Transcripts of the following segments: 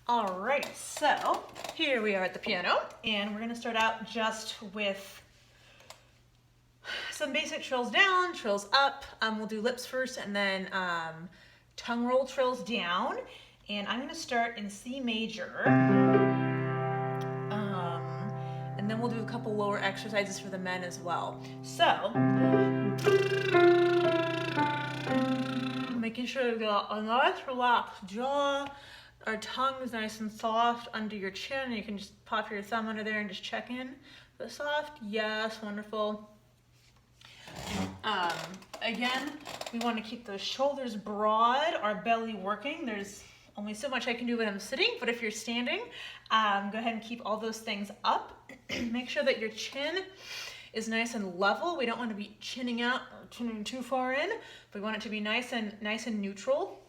Alright, so here we are at the piano, and we're going to start out just with some basic trills down, trills up. We'll do lips first and then tongue roll trills down. And I'm going to start in C major. And then we'll do a couple lower exercises for the men as well. So, making sure we've got a nice relaxed jaw. Our tongue is nice and soft under your chin. You can just pop your thumb under there and just check in. The soft, yes, wonderful. Again, we want to keep those shoulders broad, our belly working. There's only so much I can do when I'm sitting, but if you're standing, go ahead and keep all those things up. Make sure that your chin is nice and level. We don't want to be chinning out or chinning too far in. We want it to be nice and neutral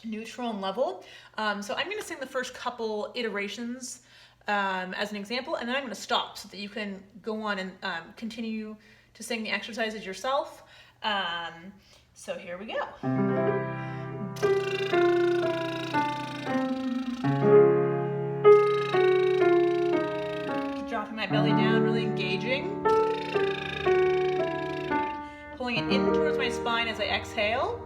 and level. So I'm going to sing the first couple iterations as an example, and then I'm going to stop so that you can go on and continue to sing the exercises yourself. So here we go. Dropping my belly down, really engaging. Pulling it in towards my spine as I exhale.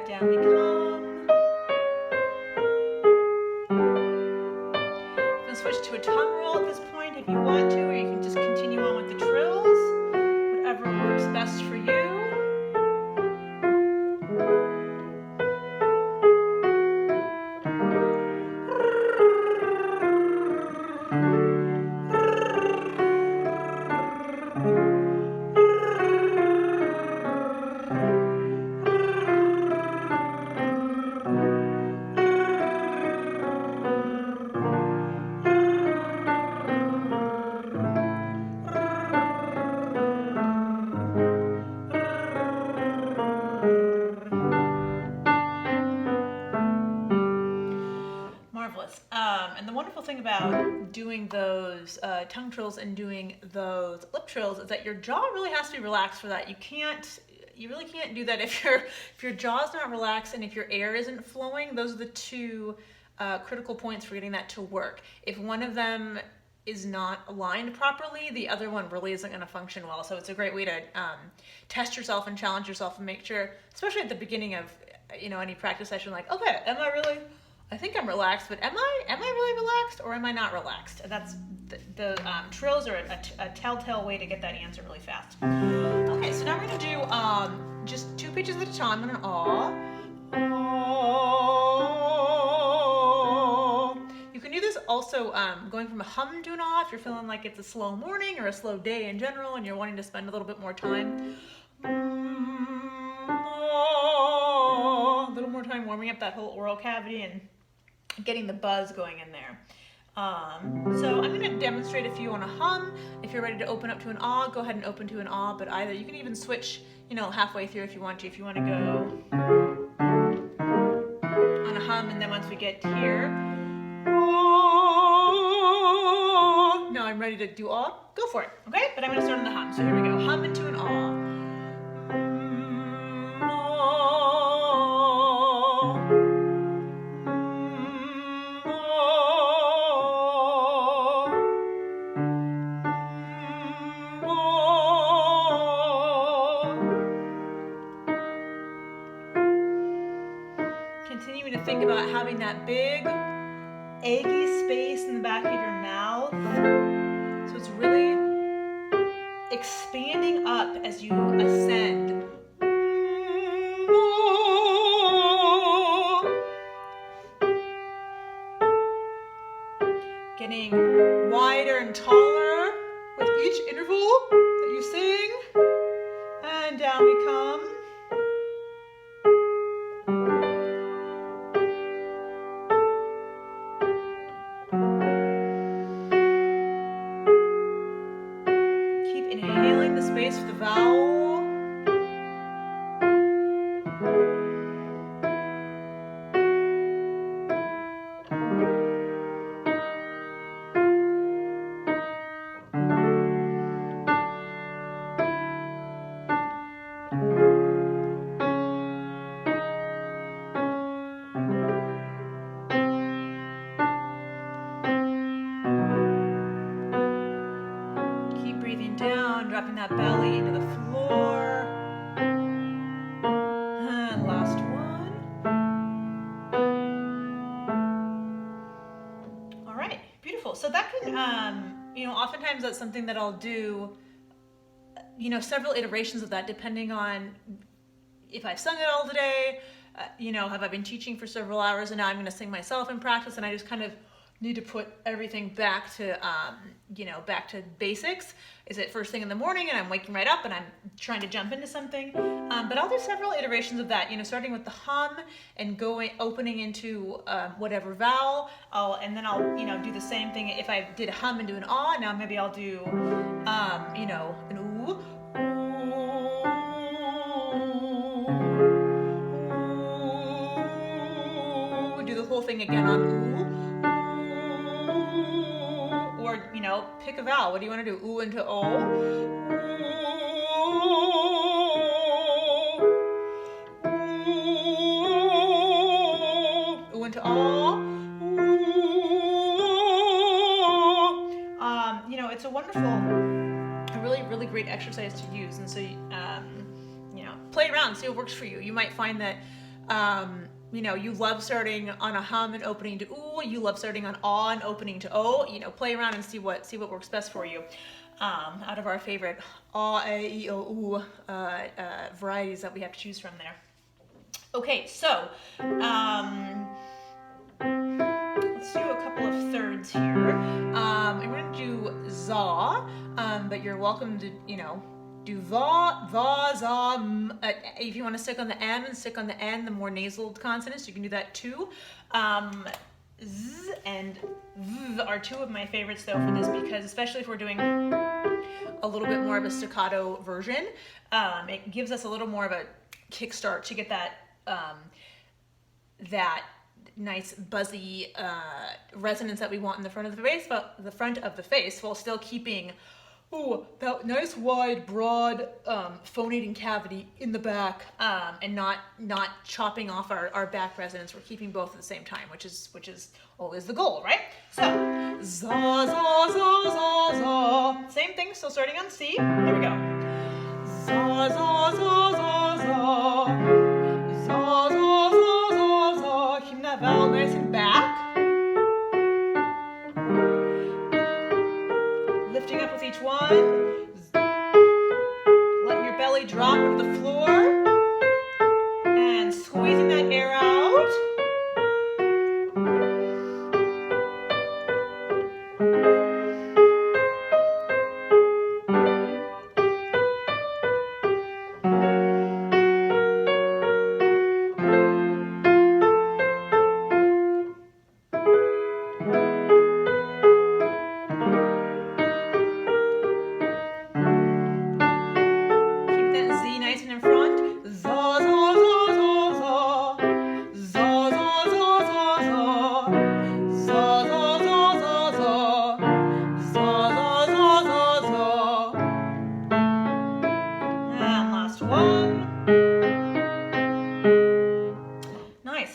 Down we come. You can switch to a tongue roll at this point if you want to, or you can just continue on with the trills. Whatever works best for you. And the wonderful thing about doing those tongue trills and doing those lip trills is that your jaw really has to be relaxed for that. You really can't do that if your jaw's not relaxed and if your air isn't flowing. Those are the two critical points for getting that to work. If one of them is not aligned properly, the other one really isn't going to function well. So it's a great way to test yourself and challenge yourself and make sure, especially at the beginning of any practice session, like, okay, I think I'm relaxed, but am I really relaxed or am I not relaxed? And that's the trills are a telltale way to get that answer really fast. Okay, so now we're going to do just 2 pitches at a time on an ah. You can do this also going from a hum to an ah if you're feeling like it's a slow morning or a slow day in general and you're wanting to spend a little bit more time. A little more time warming up that whole oral cavity and getting the buzz going in there. So I'm going to demonstrate a few on a hum. If you're ready to open up to an ah, go ahead and open to an ah, but you can even switch, halfway through if you want to. If you want to go on a hum, and then once we get here, now I'm ready to do ah, go for it, okay? But I'm going to start on the hum. So here we go, hum into an ah. Continuing to think about having that big, eggy space in the back of your mouth. So it's really expanding up as you ascend. Getting wider and taller with each interval that you sing. And down we come. inhaling the space for the vowel. Dropping that belly into the floor. And last one. All right, beautiful. So that can, oftentimes that's something that I'll do, several iterations of that depending on if I've sung it all today, have I been teaching for several hours and now I'm going to sing myself in practice, and I just kind of need to put everything back to, back to basics. Is it first thing in the morning and I'm waking right up and I'm trying to jump into something? But I'll do several iterations of that, starting with the hum and opening into whatever vowel. And then I'll, do the same thing. If I did a hum and do an ah, now maybe I'll do, an ooh. Do the whole thing again on ooh. Or, pick a vowel. What do you want to do? Ooh into O. Ooh into O. It's a wonderful, a really, really great exercise to use. And so, play around, see what works for you. You might find that, you love starting on a hum and opening to ooh, you love starting on ah and opening to o. Play around and see what works best for you. Out of our favorite ah, a, e, o, ooh varieties that we have to choose from there. Okay, so let's do a couple of thirds here. I'm going to do za, but you're welcome to, do va, za, if you want to stick on the M and stick on the N, the more nasal consonants, you can do that too. Z and V are two of my favorites though for this, because especially if we're doing a little bit more of a staccato version, it gives us a little more of a kickstart to get that, that nice buzzy resonance that we want in the front of the face, while still keeping that nice wide broad phonating cavity in the back, and not chopping off our back resonance. We're keeping both at the same time, which is always the goal, right? So za za za za za. Same thing, still starting on C. Here we go. Za za za za za. Za za za za za. Keeping that vowel nice and back. Lifting up with each one, letting your belly drop into the floor, and squeezing that air out.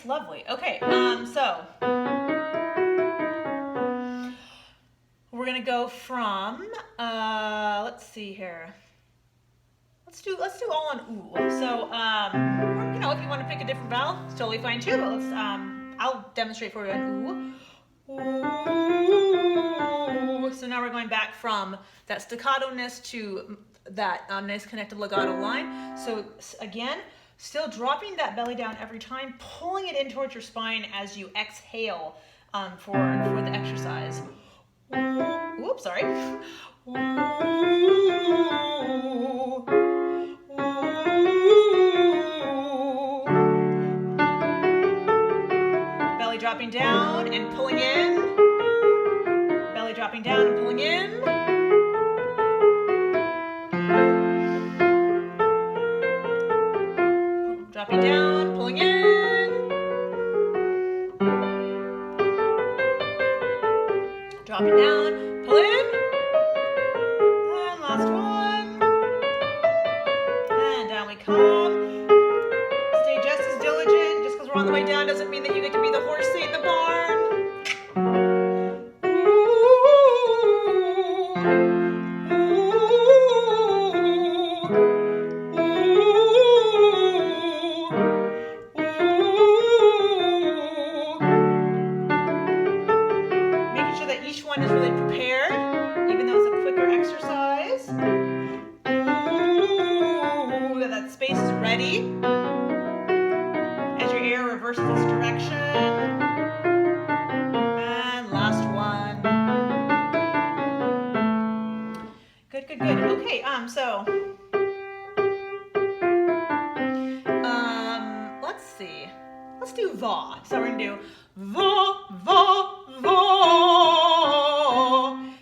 Lovely. Okay, so we're gonna go from let's see here. Let's do all on ooh. So if you want to pick a different vowel, it's totally fine too. But let's I'll demonstrate for you on ooh. Ooh. So now we're going back from that staccato-ness to that nice connected legato line. So again, still dropping that belly down every time, pulling it in towards your spine as you exhale for the exercise. Oops, sorry. Belly dropping down and pulling in. Belly dropping down and pulling in. dropping down, pulling in. Dropping down, pull in. And last one. And down we come. Stay just as diligent. Just because we're on the way down doesn't mean that you get to be the horse seat in the barn. Is really prepared, even though it's a quicker exercise. Ooh, that space is ready as your air reverses its direction. And last one. Good, good, good. Okay, let's see. Let's do va. So we're gonna do va, va, va.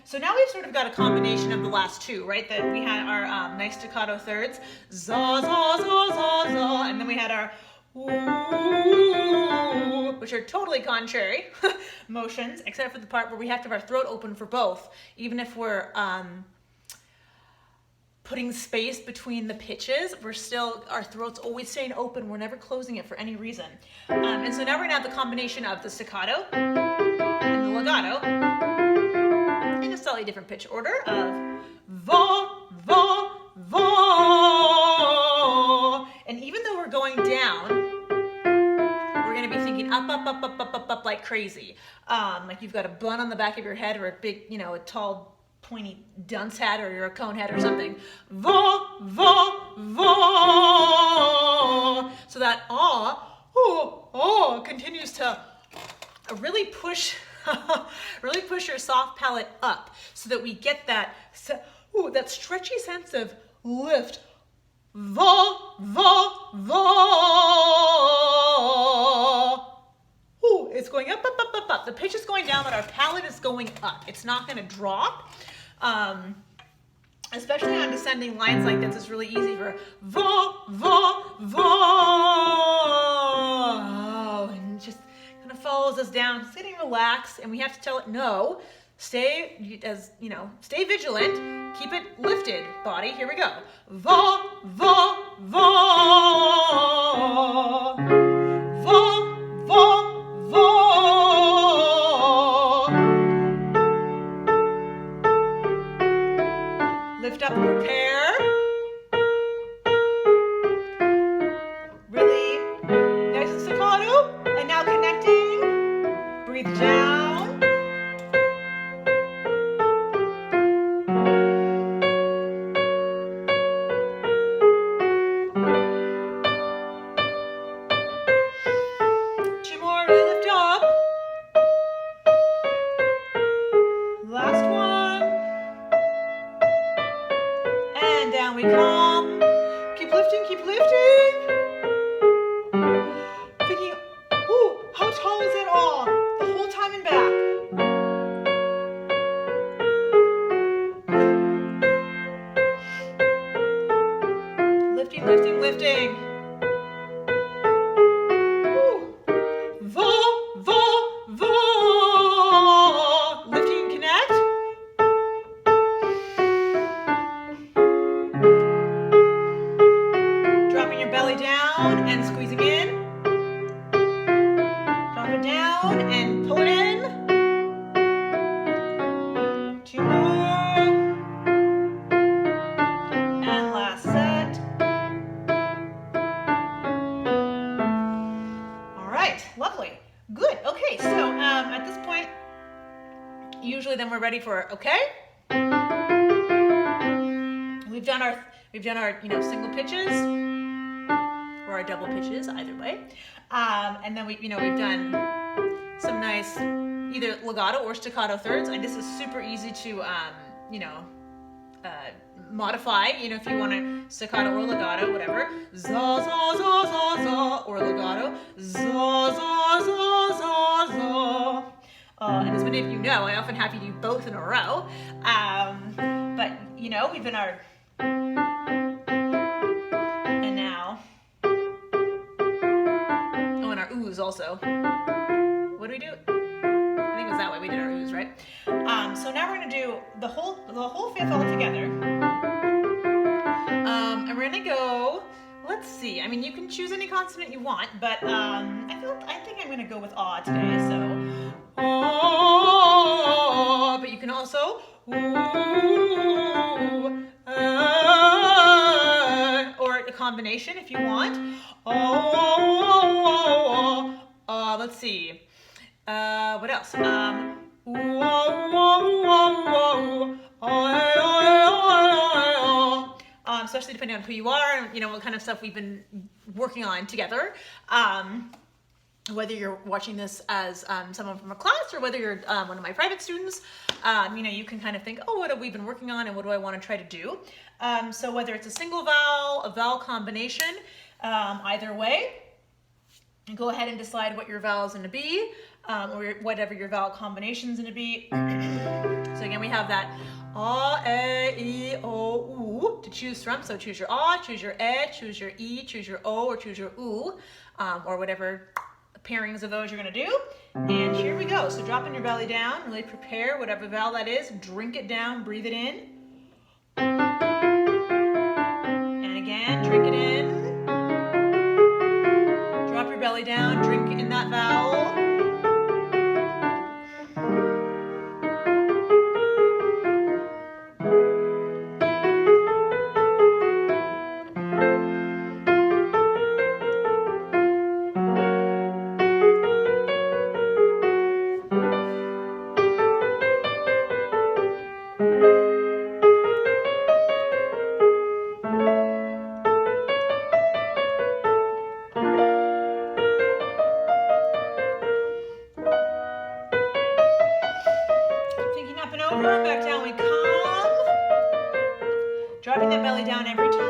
So now we've sort of got a combination of the last two, right? That we had our nice staccato thirds, za, za, za, za, za, and then we had our ooh, which are totally contrary motions, except for the part where we have to have our throat open for both, even if we're putting space between the pitches, our throat's always staying open. We're never closing it for any reason. And so now we're gonna have the combination of the staccato and the legato in a slightly different pitch order of va, va, va. And even though we're going down, we're gonna be thinking up, up, up, up, up, up, up like crazy. Like you've got a bun on the back of your head or a big, a tall, pointy dunce hat or you're a cone head or something. Va, va, va. So that continues to really push your soft palate up so that we get that stretchy sense of lift. Va, va, va. Ooh, it's going up, up, up, up, up. The pitch is going down, but our palate is going up. It's not going to drop. Especially on descending lines like this, it's really easy for va, va, va. And just kind of follows us down, sitting relaxed, and we have to tell it no. Stay vigilant. Keep it lifted, body. Here we go. Va, va, va. Va, va, va. Lift up and prepare. Really nice and staccato. And now connecting. Breathe down. Two more, lift up. Last one. And down we come. Keep lifting, keep lifting. Thinking, ooh, how tall is it all? The whole time and back. Lifting, lifting, lifting. Ooh. Va, va, va. Lifting and connect. Dropping your belly down and squeezing in. Drop it down and pull it in. Two more. And last set. All right, lovely. Good. Okay, so at this point, usually then we're ready for okay. We've done our single pitches or our double pitches, either way. And then we've done some nice either legato or staccato thirds. And this is super easy to modify. If you want to staccato or legato, whatever. Za za za za za or legato. Za za za za za. And as many of you know, I often have you do both in a row. But we've been our and now. also. What do we do? I think it was that way we did our oohs, right? So now we're gonna do the whole fifth all together. And we're gonna go, let's see, I mean, you can choose any consonant you want, but I think I'm gonna go with ah today, so. Oh, but you can also, or a combination if you want. Let's see. What else? Especially depending on who you are and what kind of stuff we've been working on together. Whether you're watching this as someone from a class or whether you're one of my private students, you can kind of think, oh, what have we been working on and what do I want to try to do? So whether it's a single vowel, a vowel combination, either way, go ahead and decide what your vowel is going to be, or whatever your vowel combination is going to be. So again, we have that a, e, I, o, u to choose from. So choose your a, choose your e, choose your e, choose your o, or choose your u, or whatever pairings of those you're going to do. And here we go. So dropping your belly down, really prepare whatever vowel that is, drink it down, breathe it in. And again, drink it in. Drop your belly down, drink in that vowel. Back down we come. Dropping that belly down every time.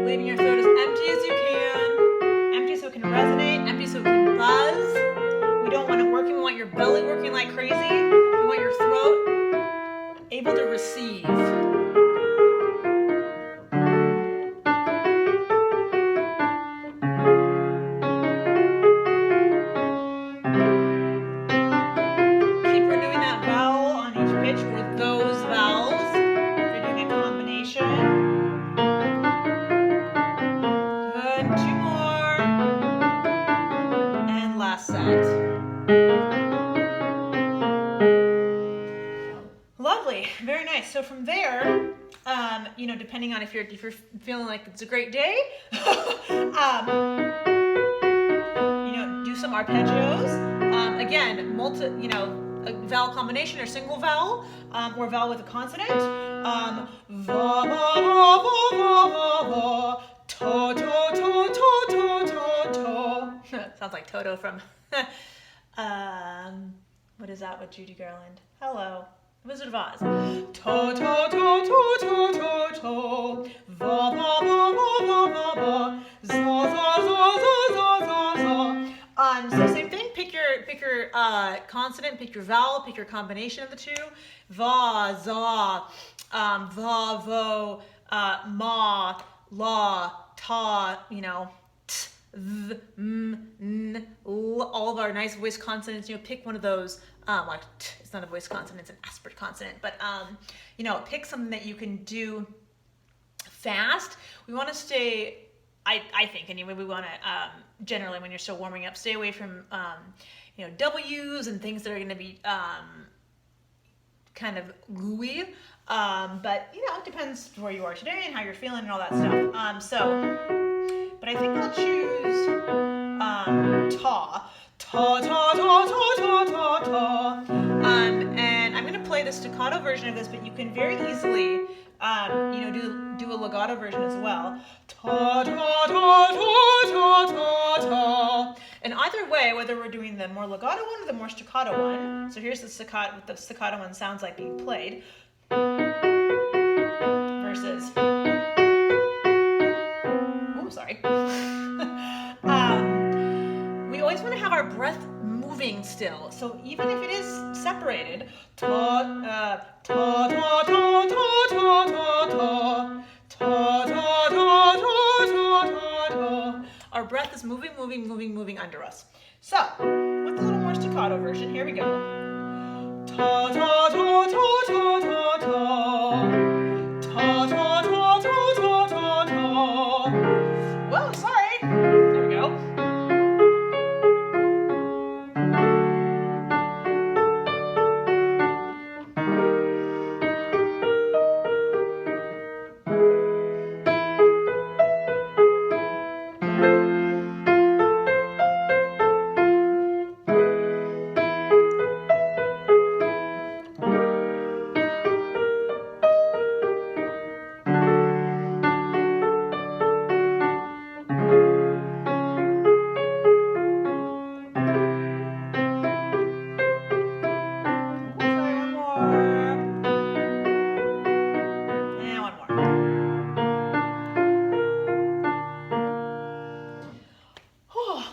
Leaving your throat as empty as you can. Empty so it can resonate, empty so it can buzz. We don't want it working, we want your belly working like crazy. We want your throat able to receive. Lovely, very nice. So from there, depending on if you're feeling like it's a great day, do some arpeggios. Again, a vowel combination or single vowel, or vowel with a consonant. Va va va va va va, to to to to to to to. Sounds like Toto from what is that with Judy Garland? Hello. Wizard of Oz. To to to to to to to. Va va va va va va va. Za za za za za za za. So same thing. Pick your consonant. Pick your vowel. Pick your combination of the two. Va za. Va vo. Ma la ta. T th m n l. All of our nice voice consonants. Pick one of those. It's not a voice consonant, it's an aspirate consonant, but pick something that you can do fast. We want to stay, I think anyway, we want to generally when you're still warming up, stay away from W's and things that are going to be kind of gooey. But it depends where you are today and how you're feeling and all that stuff. But I think I'll choose ta. Ta ta ta ta ta ta ta. And I'm going to play the staccato version of this, but you can very easily, do a legato version as well. Ta ta ta ta ta ta ta. And either way, whether we're doing the more legato one or the more staccato one. So here's the staccato. What the staccato one sounds like being played. Versus. Oh, sorry. We always want to have our breath moving still. So even if it is separated, ta, ta, ta, ta, ta, ta, ta, ta, ta, ta, ta, ta, ta, ta, ta. Our breath is moving, moving, moving, moving under us. So with a little more staccato version, here we go. Ta, ta, ta, ta, ta, ta, ta. Ta, ta, ta, ta, ta, ta, ta. Whoa, sorry. There we go.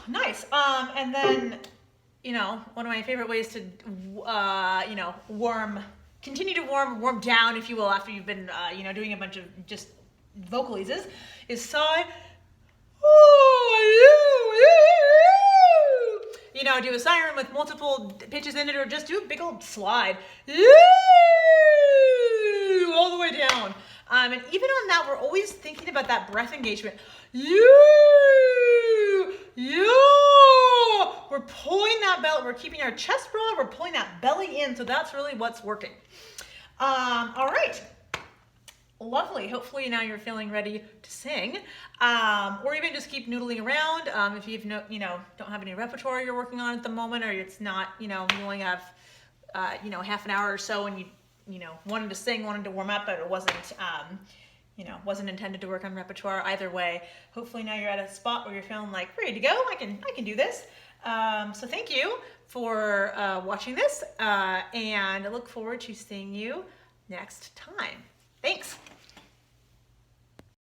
Nice. And then, one of my favorite ways to, continue to warm down, if you will, after you've been, doing a bunch of just vocalizes, is sigh. Do a siren with multiple pitches in it, or just do a big old slide. All the way down. And even on that, we're always thinking about that breath engagement. We're pulling that belly, we're keeping our chest broad, we're pulling that belly in, so that's really what's working. All right. Lovely. Hopefully now you're feeling ready to sing, or even just keep noodling around. If you've don't have any repertoire you're working on at the moment, or it's not, you only have, half an hour or so, and you wanted to sing, wanted to warm up, but it wasn't, wasn't intended to work on repertoire. Either way, hopefully now you're at a spot where you're feeling like ready to go. I can do this. So thank you for watching this, and I look forward to seeing you next time. Thanks.